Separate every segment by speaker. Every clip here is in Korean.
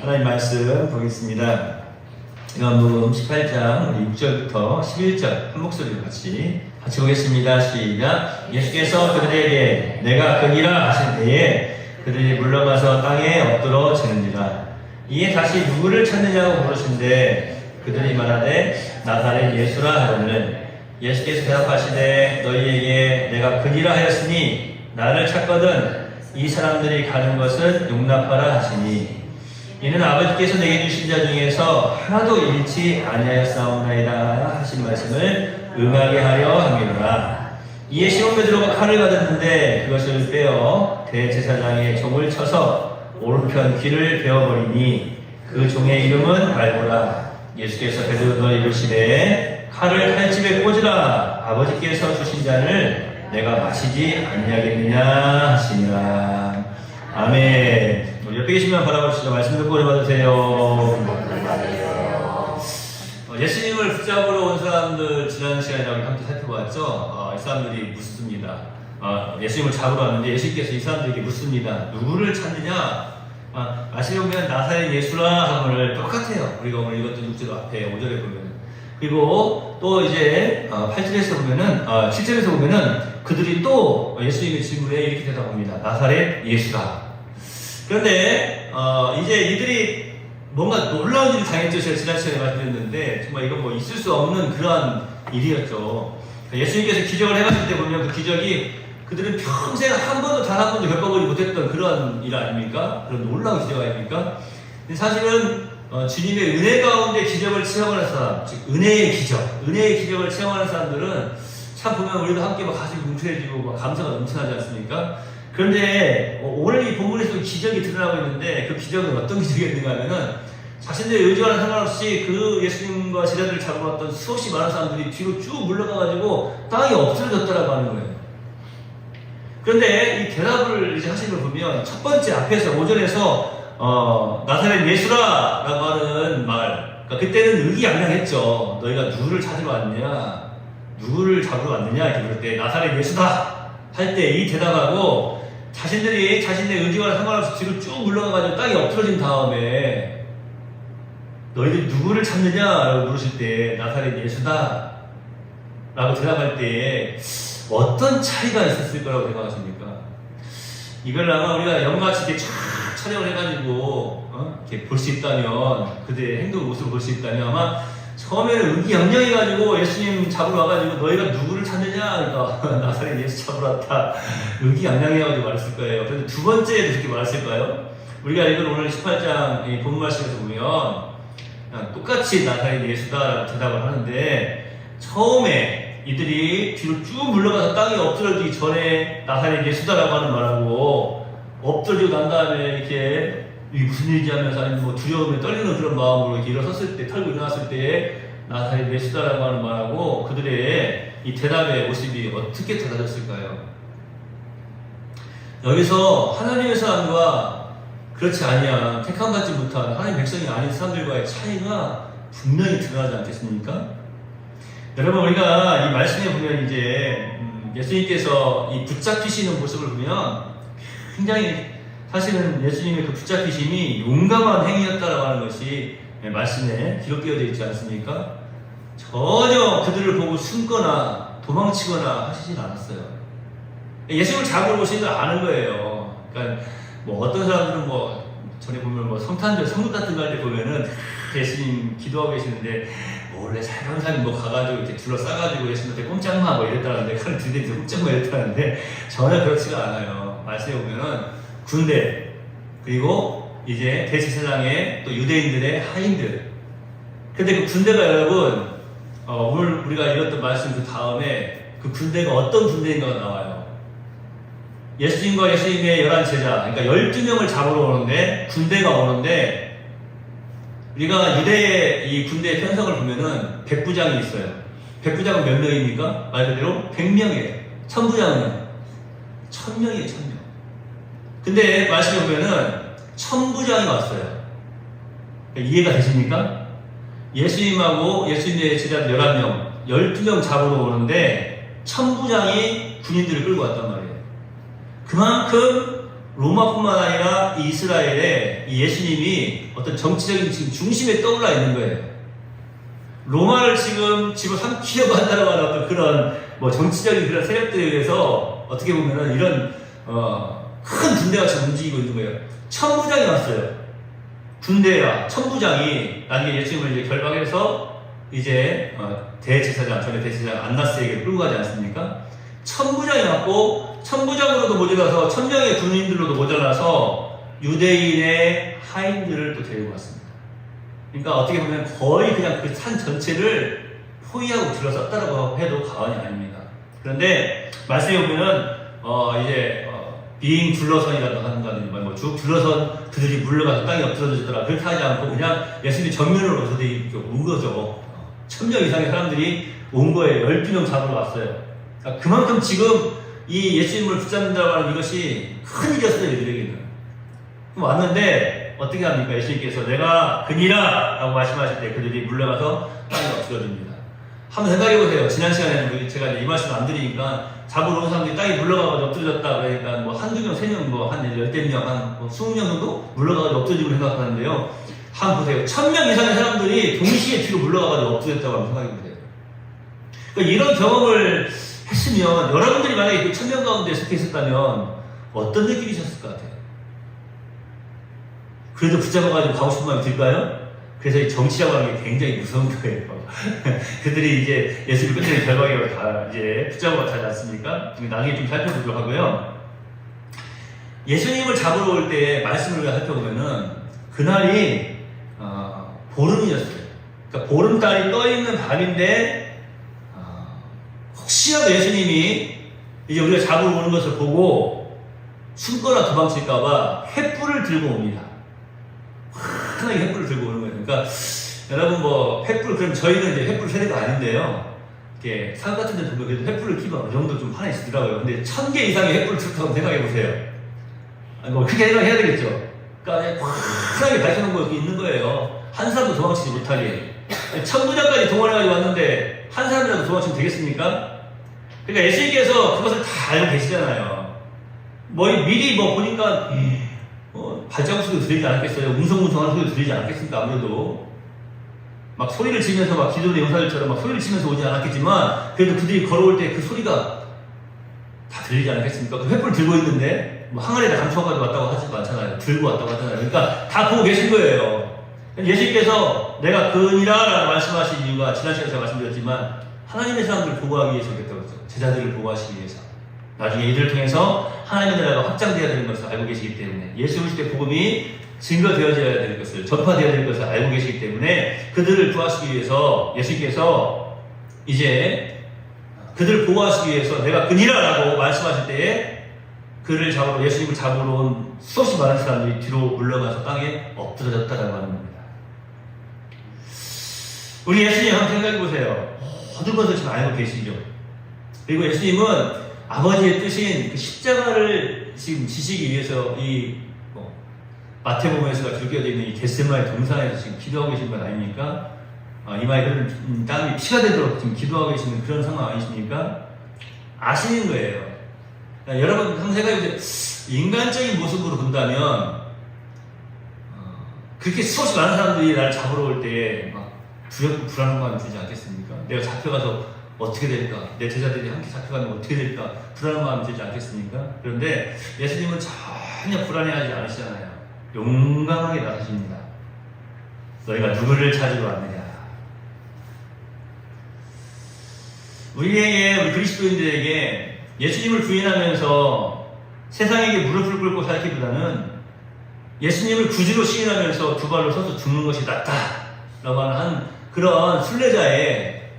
Speaker 1: 하나님 말씀 보겠습니다. 요한복음 18장 우리 6절부터 11절 한 목소리로 같이 보겠습니다. 시작. 예수께서 그들에게 내가 그니라 하신 때에 그들이 물러가서 땅에 엎드러 지는지라. 이에 다시 누구를 찾느냐고 물으신데 그들이 말하되 나사렛 예수라 하거늘. 예수께서 대답하시되 너희에게 내가 그니라 하였으니 나를 찾거든 이 사람들이 가는 것은 용납하라 하시니 이는 아버지께서 내게 주신 자 중에서 하나도 잃지 아니하였사옵나이다 하신 말씀을 응하게 하려 함이로라. 이에 시몬 베드로가 칼을 가졌는데 그것을 빼어 대제사장의 종을 쳐서 오른편 귀를 베어버리니 그 종의 이름은 말고라. 예수께서 베드로를 이르시되 칼을 칼집에 꽂으라. 아버지께서 주신 잔을 내가 마시지 아니하겠느냐 하시니라. 아멘. 우리 옆에 계시면 바라보시죠. 말씀 듣고 오래 받으세요. 예수님을 붙잡으러 온 사람들 지난 시간에 우리 함께 살펴봤죠. 이 사람들이 묻습니다. 예수님을 잡으러 왔는데 예수님께서 이 사람들에게 묻습니다. 누구를 찾느냐? 아시려 보면 나사렛 예수라 하면을 똑같아요. 우리가 오늘 읽었던 6절 앞에 5절에 보면. 그리고 또 이제 8절에서 보면은 7절에서 보면은 그들이 또 예수님의 질문에 이렇게 대답합니다. 나사렛 예수라. 그런데 이제 이들이 뭔가 놀라운 일을 당했죠. 제가 지난 시간에 말씀드렸는데 정말 이건 뭐 있을 수 없는 그러한 일이었죠. 예수님께서 기적을 해가실 때 보면 그 기적이 그들은 평생 한 번도 단 한 번도 겪어보지 못했던 그런 일 아닙니까? 그런 놀라운 기적 아닙니까? 근데 사실은 주님의 은혜 가운데 기적을 체험하는 사람, 즉 은혜의 기적을 체험하는 사람들은 참 보면 우리도 함께 막 가슴이 뭉클해지고 막 감사가 넘쳐나지 않습니까? 그런데 오늘 이 본문에서 기적이 드러나고 있는데 그 기적은 어떤 기적이었는가 하면은 자신들의 의지와는 상관없이 그 예수님과 제자들을 잡으러 왔던 수없이 많은 사람들이 뒤로 쭉 물러가가지고 땅이 엎드려졌다라고 하는 거예요. 그런데 이 대답을 이제 하신 걸 보면 첫 번째 앞에서 5절에서 나사렛 예수라 라고 하는 말, 그러니까 그때는 의기양양했죠. 너희가 누구를 찾으러 왔느냐, 누구를 잡으러 왔느냐 이렇게 물을 때 나사렛 예수다 할 때 이 대답하고 자신들이 자신의 의지와 상관없이 뒤로 쭉 물러가가지고 땅에 엎드러진 다음에 너희들 누구를 찾느냐 라고 물으실 때 나사렛 예수다 라고 대답할 때 어떤 차이가 있었을 거라고 생각하십니까? 이걸 아마 우리가 영같이 이렇게 쫙 촬영을 해가지고 이렇게 볼 수 있다면 그들의 행동 모습을 볼 수 있다면 아마 처음에는 의기양양해가지고 예수님 잡으러 와가지고 너희가 누구를 찾느냐 그러니까 나사렛 예수 잡으러 왔다 의기양양해가지고 말했을 거예요. 그런데 두 번째에도 그렇게 말했을까요? 우리가 읽은 오늘 18장 본문 말씀에서 보면 그냥 똑같이 나사렛 예수다라고 대답을 하는데 처음에 이들이 뒤로 쭉 물러가서 땅에 엎드려지기 전에 나사렛 예수다라고 하는 말하고 엎드려지고 난 다음에 이렇게 이게 무슨 일이지 하면서 아니면 뭐 두려움에 떨리는 그런 마음으로 이렇게 일어섰을 때, 털고 일어났을 때에 나사렛 예수다라고 하는 말하고 그들의 이 대답의 모습이 어떻게 달라졌을까요? 여기서 하나님의 사람과 그렇지 아니한 택함받지 못한 하나님 백성이 아닌 사람들과의 차이가 분명히 드러나지 않겠습니까? 여러분 우리가 이 말씀에 보면 이제 예수님께서 이 붙잡히시는 모습을 보면 굉장히 사실은 예수님의 그 붙잡히심이 용감한 행위였다라고 하는 것이 말씀에 기록되어 있지 않습니까? 전혀 그들을 보고 숨거나 도망치거나 하시진 않았어요. 예수님을 잡으러 오시는 걸 아는 거예요. 그러니까 뭐 어떤 사람들은 뭐 전에 보면 뭐 성탄절 성극 같은 거 할 때 보면은 예수님 기도하고 계시는데 원래 살살살 뭐 가가지고 이렇게 둘러싸가지고 예수님한테 꼼짝마 뭐 이랬다는데 칼을 들이대서 꼼짝마 이랬다는데 전혀 그렇지가 않아요. 말씀해 보면은 군대 그리고 이제 대제사장의 또 유대인들의 하인들. 근데 그 군대가 여러분 오늘 우리가 읽었던 말씀 그 다음에 그 군대가 어떤 군대인가가 나와요. 예수님과 예수님의 11제자 그러니까 12명을 잡으러 오는데 군대가 오는데 우리가 유대의 이 군대의 편성을 보면은 백부장이 있어요. 백부장은 몇 명입니까? 말 그대로 100명이에요. 천부장은 1000명이에요. 1000명. 근데 말씀해 보면은 천부장이 왔어요. 이해가 되십니까? 예수님하고 예수님의 제자들 11명, 12명 잡으러 오는데 천부장이 군인들을 끌고 왔단 말이에요. 그만큼 로마뿐만 아니라 이 이스라엘에 이 예수님이 어떤 정치적인 지금 중심에 떠올라 있는 거예요. 로마를 지금 집어삼키려고 한다고 하는 어떤 그런 뭐 정치적인 그런 세력들에 의해서 어떻게 보면은 이런 큰 군대가 지금 움직이고 있는 거예요. 천부장이 왔어요. 군대와 천부장이 나중에 예수님을 이제 결박해서 이제 대제사장, 전에 대제사장 안나스에게 끌고 가지 않습니까? 천부장이 왔고 천부장으로도 모자라서 1000명의 군인들로도 모자라서 유대인의 하인들을 또 데리고 왔습니다. 그러니까 어떻게 보면 거의 그냥 그 산 전체를 포위하고 둘러쌌다라고 해도 과언이 아닙니다. 그런데 말씀해 보면은 비행 둘러선이라도 한다든지 쭉 둘러선 그들이 물러가서 땅에 엎드러졌더라 그렇게 하지 않고 그냥 예수님이 정면으로 온 거죠. 1000명 이상의 사람들이 온 거예요. 12명 잡으러 왔어요. 그러니까 그만큼 지금 이 예수님을 붙잡는다고 하는 이것이 큰 일이었어요. 이들에게는. 왔는데 어떻게 합니까? 예수님께서 내가 그니라 라고 말씀하실 때 그들이 물러가서 땅에 엎드러집니다. 한번 생각해보세요. 지난 시간에는 제가 이 말씀 안 드리니까 잡으러 온 사람들이 땅에 물러가서 엎드러졌다 그러니까 뭐 한두 명, 3명, 한 열댓 명, 한 20명 정도 물러가서 엎드러지고 생각하는데요. 한번 보세요. 1000명 이상의 사람들이 동시에 뒤로 물러가서 엎드렸다고 한번 생각해보세요. 그러니까 이런 경험을 했으면 여러분들이 만약에 그 1000명 가운데 속해 있었다면 어떤 느낌이셨을 것 같아요? 그래도 붙잡아가지고 가고 싶은 마음이 들까요? 그래서 이 정치라고 하는 게 굉장히 무서운 거예요. 그들이 이제 예수를 끝내는 결박에 다 이제 붙잡아 가지 않습니까? 나중에 좀 살펴보도록 하고요. 예수님을 잡으러 올 때 말씀을 살펴보면은 그날이 보름이었어요. 그러니까 보름달이 떠있는 밤인데 혹시라도 예수님이 이제 우리가 잡으러 오는 것을 보고 숨거나 도망칠까봐 횃불을 들고 옵니다. 환하게 횃불을 들고 오는 거예요. 그러니까 여러분 횃불 그럼 저희는 이제 횃불 세대가 아닌데요. 이렇게 산 같은 데 보면 그래도 횃불을 키면 어느 정도 좀 환해지더라고요. 근데 1000개 이상의 횃불을 들었다고 생각해 보세요. 그렇게 생각해야 되겠죠. 그러니까 환하게 밝혀놓은 거 있는 거예요. 한 사람도 도망치지 못하게. 천부장까지 동원해가지고 왔는데 한 사람이라도 도망치면 되겠습니까? 그러니까 예수님께서 그것을 다 알고 계시잖아요. 미리 보니까 발자국 소리도 들리지 않았겠어요? 웅성웅성한 소리도 들리지 않았겠습니까? 아무래도 막 소리를 지면서 막 기존의 용사들처럼 막 소리를 치면서 오지 않았겠지만 그래도 그들이 걸어올 때 그 소리가 다 들리지 않았겠습니까? 그 횃불 들고 있는데 항아리에다 감춰가지고 왔다고 하지도 않잖아요. 들고 왔다고 하잖아요. 그러니까 다 보고 계신 거예요. 예수님께서 내가 그니라 라고 말씀하신 이유가 지난 시간에 제가 말씀드렸지만 하나님의 사람들을 보호하기 위해서 그랬다고 했죠. 제자들을 보호하시기 위해서. 나중에 이들을 통해서 하나님의 나라가 확장되어야 되는 것을 알고 계시기 때문에 예수 그리스도의 복음이 증거되어져야 될 것을 전파되어야 될 것을 알고 계시기 때문에 그들을 구하시기 위해서 예수님께서 이제 그들을 보호하시기 위해서 내가 그니라 라고 말씀하실 때에 그를 잡으러 예수님을 잡으러 온 수없이 많은 사람들이 뒤로 물러가서 땅에 엎드러졌다라고 하는 겁니다. 우리 예수님 한번 생각해 보세요. 모든 것을 지금 알고 계시죠. 그리고 예수님은 아버지의 뜻인 그 십자가를 지금 지시기 위해서 마태복음에서 기록되어 있는 이 겟세마네 동산에서 지금 기도하고 계신 건 아닙니까? 이마에 흐르는 땀이 피가 되도록 지금 기도하고 계시는 그런 상황 아니십니까? 아시는 거예요. 여러분 한번 생각해보세요. 인간적인 모습으로 본다면 그렇게 수없이 많은 사람들이 나를 잡으러 올 때 막 두렵고 불안한 마음이 들지 않겠습니까? 내가 잡혀가서 어떻게 될까? 내 제자들이 함께 잡혀가면 어떻게 될까? 불안한 마음이 들지 않겠습니까? 그런데 예수님은 전혀 불안해하지 않으시잖아요. 용감하게 나가십니다. 너희가 누구를 찾으러 왔느냐? 우리 그리스도인들에게 예수님을 부인하면서 세상에게 무릎을 꿇고 살기보다는 예수님을 구주로 시인하면서 두 발로 서서 죽는 것이 낫다라고 하는 그런 순례자의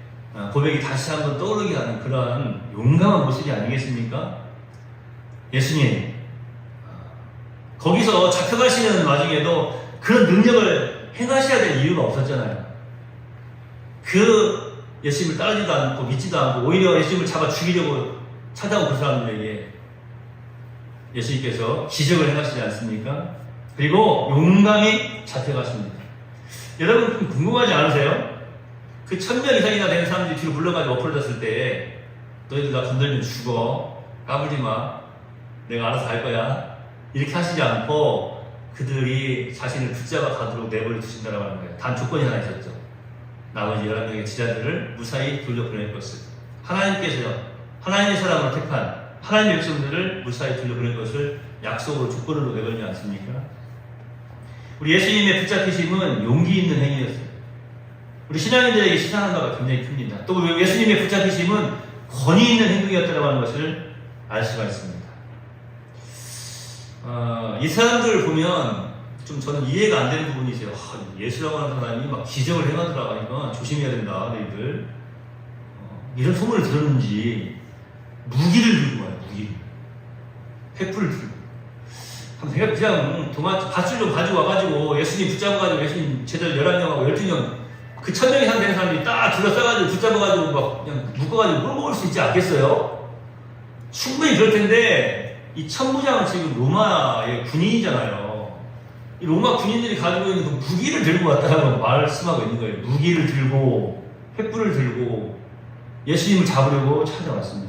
Speaker 1: 고백이 다시 한번 떠오르게 하는 그런 용감한 모습이 아니겠습니까? 예수님 거기서 잡혀가시는 와중에도 그런 능력을 행하셔야 될 이유가 없었잖아요. 그 예수님을 따르지도 않고 믿지도 않고 오히려 예수님을 잡아 죽이려고 찾아온 그 사람들에게 예수님께서 기적을 행하시지 않습니까? 그리고 용감히 잡혀가십니다. 여러분 좀 궁금하지 않으세요? 그 1000명 이상이나 되는 사람들이 뒤로 물러가지고 엎어졌을 때 너희들 나 건들면 죽어. 까불지 마. 내가 알아서 할 거야. 이렇게 하시지 않고 그들이 자신을 붙잡아 가도록 내버려 두신다고 하는 거예요. 단 조건이 하나 있었죠. 나머지 11명의 제자들을 무사히 돌려보낼 것을. 하나님께서요, 하나님의 사람을 택한 하나님의 백성들을 무사히 돌려보낼 것을 약속으로 조건으로 내걸지 않습니까? 우리 예수님의 붙잡히심은 용기 있는 행위였어요. 우리 신앙인들에게 시사하는 바가 굉장히 큽니다. 또 예수님의 붙잡히심은 권위 있는 행동이었다고 하는 것을 알 수가 있습니다. 이 사람들을 보면 좀 저는 이해가 안 되는 부분이 있어요. 예수라고 하는 사람이 막 기적을 행하더라 하니까 조심해야 된다, 너희들. 이런 소문을 들었는지 무기를 들고 와요, 무기. 횃불을 들고. 그냥 밧줄 좀 가지고 와가지고 예수님 붙잡아가지고 예수님 제자들 11명하고 12명 그 1000명 이상 되는 사람들이 딱 둘러싸가지고 붙잡아가지고 막 그냥 묶어가지고 끌어먹을 수 있지 않겠어요? 충분히 그럴 텐데 이 천부장은 지금 로마의 군인이잖아요. 이 로마 군인들이 가지고 있는 그 무기를 들고 왔다라고 말씀하고 있는 거예요. 무기를 들고 횃불을 들고 예수님을 잡으려고 찾아왔습니다.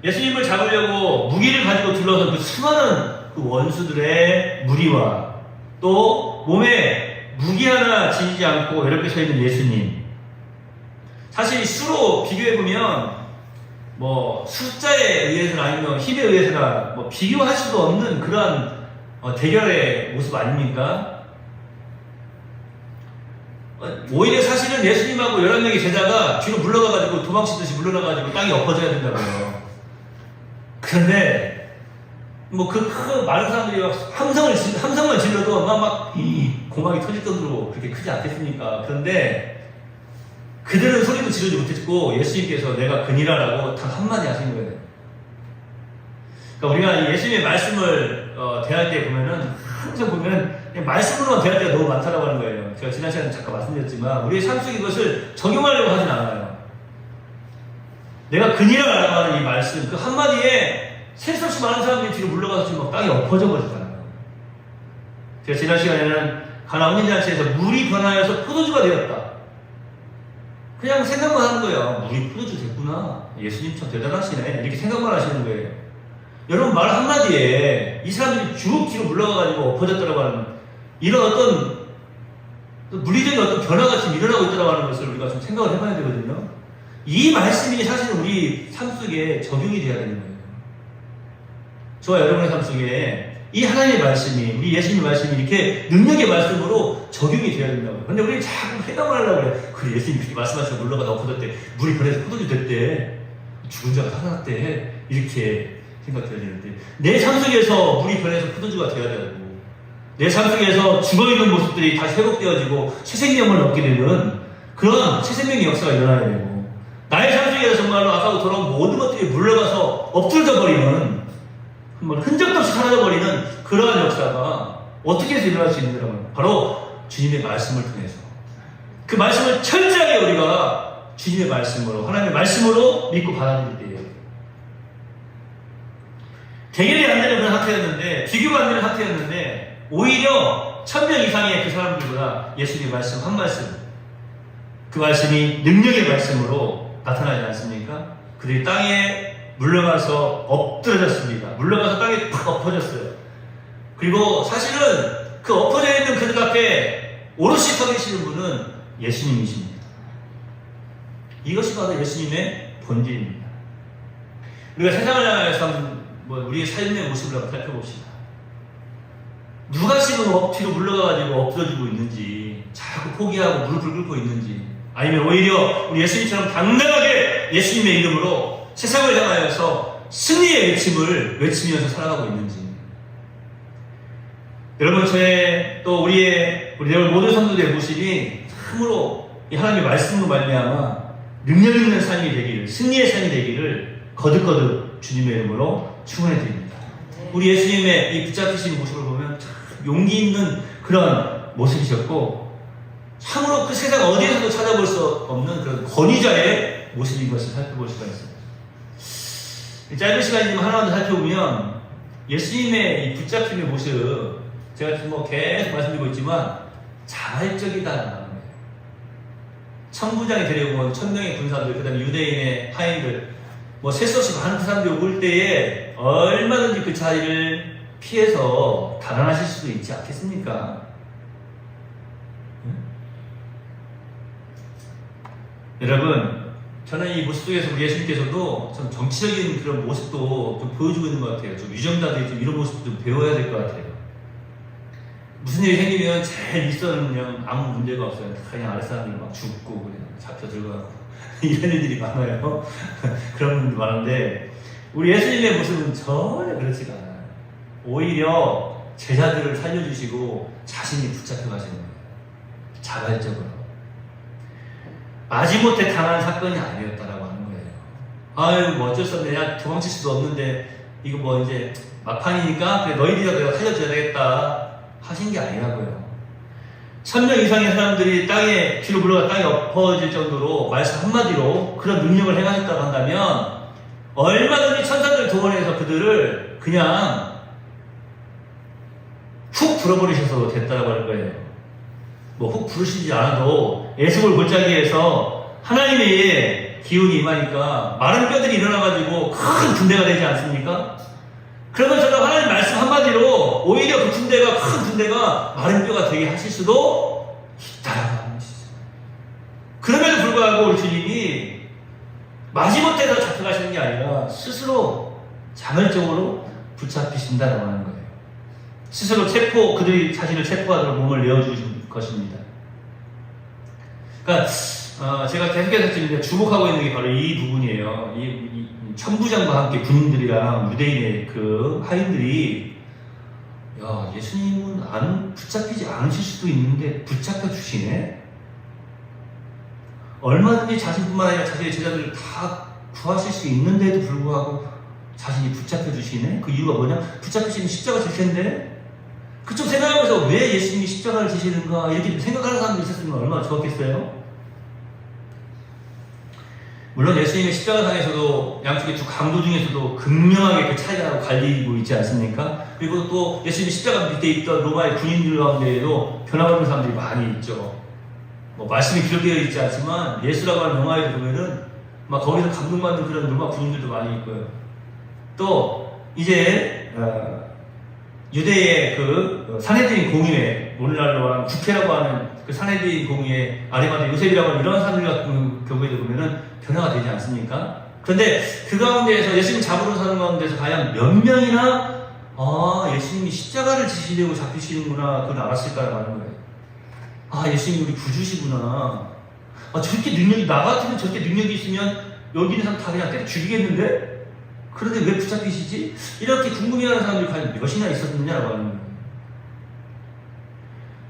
Speaker 1: 예수님을 잡으려고 무기를 가지고 둘러선 그 수많은 그 원수들의 무리와 또 몸에 무기 하나 지니지 않고 이렇게 서 있는 예수님. 사실 수로 비교해보면 뭐 숫자에 의해서나 아니면 힘에 의해서나 뭐 비교할 수도 없는 그러한 대결의 모습 아닙니까? 오히려 사실은 예수님하고 11명의 제자가 뒤로 물러가가지고 도망치듯이 물러나가지고 땅이 엎어져야 된다고요. 그런데 뭐 그 많은 사람들이 함성만 질러도 막 공항이 터질 정도로 그렇게 크지 않겠습니까? 그런데 그들은 소리도 지르지 못했고 예수님께서 내가 그니라라고 단 한마디 하신 거예요. 그러니까 우리가 예수님의 말씀을 대할 때 보면은 항상 보면 말씀으로만 대할 때가 너무 많다라고 하는 거예요. 제가 지난 시간에 잠깐 말씀드렸지만 우리의 삶 속에 이것을 적용하려고 하진 않아요. 내가 그니라라고 하는 이 말씀 그 한마디에 셀 수 없이 많은 사람들이 뒤로 물러가서 지금 막 땅이 엎어져 버리잖아요. 제가 지난 시간에는 가나 혼인잔치에서 물이 변하여서 포도주가 되었다. 그냥 생각만 하는 거예요. 물이 포도주 됐구나. 예수님 참 대단하시네. 이렇게 생각만 하시는 거예요. 여러분 말 한마디에 이 사람들이 쭉 뒤로 물러가가지고 엎어졌다고 하는 이런 어떤 물리적인 어떤 변화가 지금 일어나고 있다고 하는 것을 우리가 좀 생각을 해봐야 되거든요. 이 말씀이 사실 우리 삶 속에 적용이 돼야 되는 거예요. 저와 여러분의 삶 속에 이 하나님의 말씀이 우리 예수님의 말씀이 이렇게 능력의 말씀으로 적용이 돼야 된다고요. 근데 우리는 자꾸 해당을 하려고 그래. 그래 예수님이 그렇게 말씀하시고 물러가다 엎어졌대. 물이 변해서 포도주 됐대. 죽은 자가 살아났대. 이렇게 생각해야 되는데 내 삶 속에서 물이 변해서 포도주가 되어야 되고 내 삶 속에서 죽어있는 모습들이 다시 회복되어지고 새 생명을 얻게 되는 그런 새 생명의 역사가 일어나야 되고 나의 삶 속에서 정말로 아까도 돌아온 모든 것들이 물러가서 엎드려져 버리는 흔적도 없이 사라져버리는 그러한 역사가 어떻게 해서 일어날 수 있는지라면 바로 주님의 말씀을 통해서 그 말씀을 철저하게 우리가 주님의 말씀으로 하나님의 말씀으로 믿고 받아들일 때예요. 대결이 안 되는 그런 상태였는데 비교가 안 되는 상태였는데 오히려 1000명 이상의 그 사람들보다 예수님의 말씀 한 말씀 그 말씀이 능력의 말씀으로 나타나지 않습니까? 그들이 땅에 물러가서 엎드려졌습니다. 물러가서 땅에 팍 엎어졌어요. 그리고 사실은 그 엎어져 있는 그들 앞에 오롯이 서 계시는 분은 예수님이십니다. 이것이 바로 예수님의 본질입니다. 우리가 세상을 향해서 우리의 삶의 모습을 한번 살펴봅시다. 누가 지금 뒤로 물러가가지고 엎드려지고 있는지 자꾸 포기하고 무릎을 꿇고 있는지 아니면 오히려 우리 예수님처럼 당당하게 예수님의 이름으로 세상을 향하여서 승리의 외침을 외치면서 살아가고 있는지 여러분 저의 또 우리 모든 성도들의 모습이 참으로 이 하나님의 말씀으로 말미암아 능력 있는 삶이 되기를 승리의 삶이 되기를 거듭거듭 주님의 이름으로 축원해 드립니다. 우리 예수님의 이 붙잡히신 모습을 보면 참 용기 있는 그런 모습이셨고 참으로 그 세상 어디에서도 찾아볼 수 없는 그런 권위자의 모습인 것을 살펴볼 수가 있습니다. 짧은 시간이지만 하나만 더 살펴보면 예수님의 이 붙잡힘의 모습 제가 지금 계속 말씀드리고 있지만 자발적이다. 천부장이 데려온 1000명의 군사들 그 다음에 유대인의 하인들 셀 수 없이 많은 사람들이 올 때에 얼마든지 그 자리를 피해서 달아나실 수도 있지 않겠습니까? 여러분, 저는 이 모습 속에서 우리 예수님께서도 좀 정치적인 그런 모습도 좀 보여주고 있는 것 같아요. 좀 유정자들이 좀 이런 모습도 좀 배워야 될 것 같아요. 무슨 일이 생기면 제일 윗선은 그냥 아무 문제가 없어요. 그냥 아랫사람들이 막 죽고 그냥 잡혀 들어가고 이런 일들이 많아요. 그런 분들 많은데 우리 예수님의 모습은 전혀 그렇지가 않아요. 오히려 제자들을 살려주시고 자신이 붙잡혀 가시는 거예요. 자발적으로. 마지못해 당한 사건이 아니었다라고 하는 거예요. 아유, 뭐 어쩔 수 없네. 야, 도망칠 수도 없는데 이거 뭐 이제 막판이니까 그래, 너희들이라도 내가 살려줘야 되겠다 하신 게 아니라고요. 1000명 이상의 사람들이 땅에 피로 물러가 땅에 엎어질 정도로 말씀 한마디로 그런 능력을 행하셨다고 한다면 얼마든지 천사들을 동원해서 그들을 그냥 훅 불어버리셔서 됐다라고 할 거예요. 뭐 훅 부르시지 않아도 예수를 골짜기에서 하나님의 기운이 임하니까 마른 뼈들이 일어나가지고 큰 군대가 되지 않습니까? 그러면 저는 하나님 말씀 한마디로 오히려 그 군대가 큰 군대가 마른 뼈가 되게 하실 수도 있다라고 하는 것이죠. 그럼에도 불구하고 우리 주님이 마지못해서 잡혀가시는 게 아니라 스스로 자발적으로 붙잡히신다라고 하는 거예요. 스스로 그들이 자신을 체포하도록 몸을 내어주신 것입니다. 그러니까 제가 계속해서 지금 주목하고 있는 게 바로 이 부분이에요. 이 천부장과 함께 군인들이랑 유대인의 그 하인들이 야, 예수님은 붙잡히지 않으실 수도 있는데 붙잡혀 주시네? 얼마든지 자신뿐만 아니라 자신의 제자들을 다 구하실 수 있는데도 불구하고 자신이 붙잡혀 주시네? 그 이유가 뭐냐? 붙잡히시면 십자가 질 텐데? 그쪽 생각하면서 왜 예수님이 십자가를 지시는가 이렇게 생각하는 사람이 있었으면 얼마나 좋았겠어요? 물론 예수님의 십자가상에서도 양쪽의 두 강도 중에서도 극명하게 그 차이가 갈리고 있지 않습니까? 그리고 또 예수님이 십자가 밑에 있던 로마의 군인들 가운데에도 변화받는 사람들이 많이 있죠. 뭐 말씀이 기록되어 있지 않지만 예수라고 하는 영화에 보면은 막 거기서 감동받는 그런 로마 군인들도 많이 있고요. 또 이제 유대의 그 산헤드린 공의회, 오늘날로 하는 국회라고 하는 그 산헤드린 공의회, 아리마다 요셉이라고 하는 이런 사람들 같은 경우에도 보면은 변화가 되지 않습니까? 그런데 그 가운데에서 예수님 잡으러 사는 가운데서 과연 몇 명이나 예수님이 십자가를 지시려고 잡히시는구나 그걸 알았을까라고 하는 거예요. 예수님이 우리 구주시구나. 저렇게 능력이 나 같으면 저렇게 능력이 있으면 여기 있는 사람 다 그냥 때려 죽이겠는데? 그런데 왜 붙잡히시지? 이렇게 궁금해하는 사람들이 과연 몇이나 있었느냐라고 하는 거예요.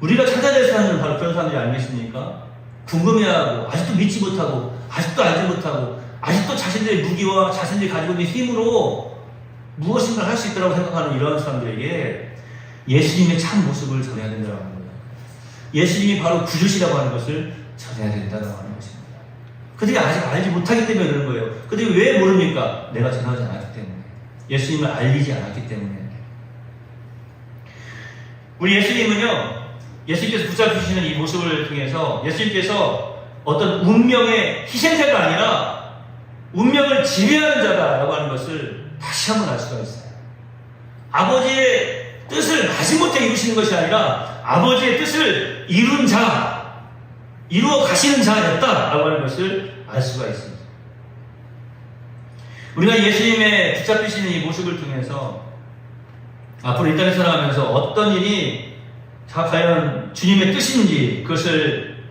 Speaker 1: 우리가 찾아야 될 사람은 바로 그런 사람들이 아니겠습니까? 궁금해하고 아직도 믿지 못하고 아직도 알지 못하고 아직도 자신들의 무기와 자신들이 가지고 있는 힘으로 무엇인가 할 수 있다고 생각하는 이런 사람들에게 예수님의 참 모습을 전해야 된다고 하는 거예요. 예수님이 바로 구주시라고 하는 것을 전해야 된다고 하는 것입니다. 그들이 아직 알지 못하기 때문에 그러는 거예요. 그들이 왜 모릅니까? 내가 전하지 않았기 때문에. 예수님을 알리지 않았기 때문에. 우리 예수님은요, 예수님께서 붙잡히시는 이 모습을 통해서 예수님께서 어떤 운명의 희생자가 아니라 운명을 지배하는 자다라고 하는 것을 다시 한번 알 수가 있어요. 아버지의 뜻을 마지못해 이루시는 것이 아니라 아버지의 뜻을 이룬 자, 이루어 가시는 자였다라고 하는 것을 알 수가 있습니다. 우리가 예수님의 붙잡히시는 이 모습을 통해서 앞으로 이 땅에 살아가면서 어떤 일이 과연 주님의 뜻인지 그것을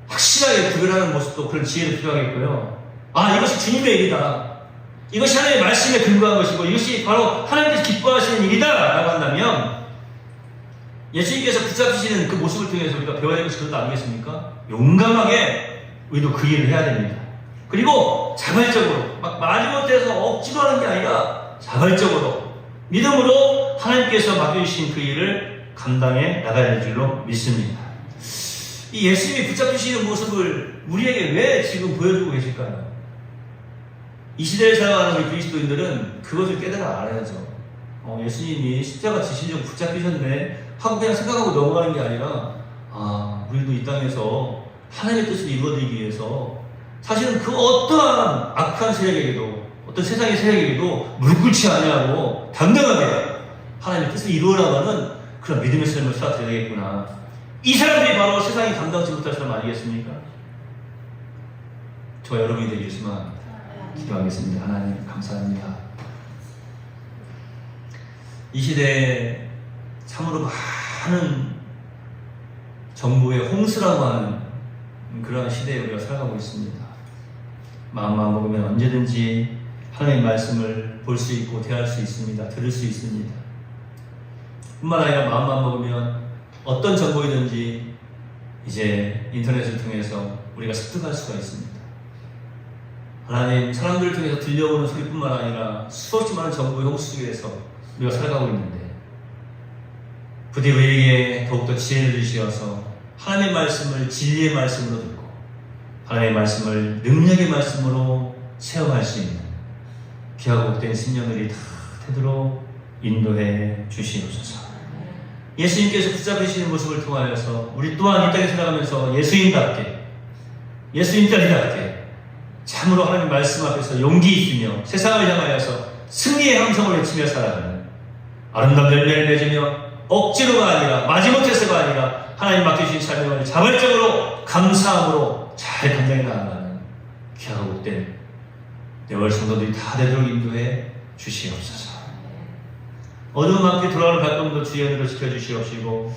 Speaker 1: 확실하게 구별하는 모습도 그런 지혜도 필요하겠고요. 이것이 주님의 일이다. 이것이 하나님의 말씀에 근거한 것이고 이것이 바로 하나님께서 기뻐하시는 일이다 라고 한다면 예수님께서 붙잡히시는 그 모습을 통해서 우리가 배워야 될 것이 그것도 아니겠습니까? 용감하게 우리도 그 일을 해야 됩니다. 그리고 자발적으로 막 마지못해서 억지로 하는 게 아니라 자발적으로 믿음으로 하나님께서 맡겨주신 그 일을 감당해 나가야 할 줄로 믿습니다. 이 예수님이 붙잡히시는 모습을 우리에게 왜 지금 보여주고 계실까요? 이 시대에 살아가는 우리 그리스도인들은 그것을 깨달아 알아야죠. 예수님이 십자가 지시려고 붙잡히셨네 하고 그냥 생각하고 넘어가는 게 아니라 우리도 이 땅에서 하나님의 뜻을 이루어드리기 위해서 사실은 그 어떠한 악한 세력에게도 어떤 세상의 세력에게도 무릎 꿇지 아니하고 당당하게 하나님의 뜻을 이루어나가는 그런 믿음의 삶을 살아야 되겠구나. 이 사람들이 바로 세상이 감당하지 못할 사람 아니겠습니까? 저와 여러분이 되길 소망합니다. 기도하겠습니다. 하나님 감사합니다. 이 시대에 참으로 많은 정보의 홍수라고 하는 그러한 시대에 우리가 살아가고 있습니다. 마음만 먹으면 언제든지 하나님의 말씀을 볼 수 있고 대할 수 있습니다. 들을 수 있습니다. 뿐만 아니라 마음만 먹으면 어떤 정보이든지 이제 인터넷을 통해서 우리가 습득할 수가 있습니다. 하나님, 사람들을 통해서 들려오는 소리뿐만 아니라 수없이 많은 정보의 홍수 속에서 우리가 살아가고 있는데 부디 우리에게 더욱더 지혜를 주시어서 하나님의 말씀을 진리의 말씀으로 듣고 하나님의 말씀을 능력의 말씀으로 체험할 수 있는 귀하고 복된 신령들이 다 되도록 인도해 주시옵소서. 예수님께서 붙잡으시는 모습을 통하여서 우리 또한 이 땅에 살아가면서 예수님자리답게 참으로 하나님 말씀 앞에서 용기 있으며 세상을 향하여서 승리의 함성을 외치며 살아가는 아름다운 열매를 맺으며 억지로가 아니라 마지못해서가 아니라 하나님 맡겨주신 삶을 자발적으로 감사함으로 잘 감당해 나아가는 귀하고 복된 내월 성도들이 다 되도록 인도해 주시옵소서. 어두운 함께 돌아오는 발걸음도 주의 은혜로 지켜주시옵시고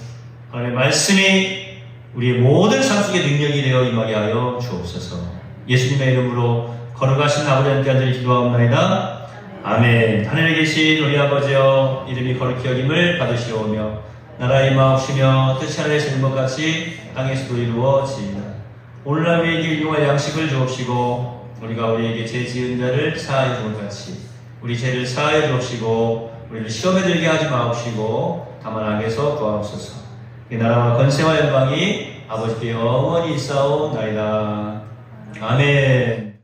Speaker 1: 하나님의 말씀이 우리의 모든 삶 속의 능력이 되어 임하게 하여 주옵소서. 예수님의 이름으로 거룩하신 아버지 함께 앉아 기도하옵나이다. 아멘. 하늘에 계신 우리 아버지여, 이름이 거룩히 여김을 받으시오며 나라 임하옵시며 뜻이 하늘에서 이룬 것 같이 땅에서도 이루어지이다. 오늘날 우리에게 일용할 양식을 주옵시고 우리가 우리에게 죄 지은 자를 사하여 준 것 같이 우리 죄를 사하여 주옵시고 우리를 시험에 들게 하지 마옵시고 다만 악에서 구하옵소서. 이 나라와 권세와 영광이 아버지께 영원히 있사옵나이다. 아멘.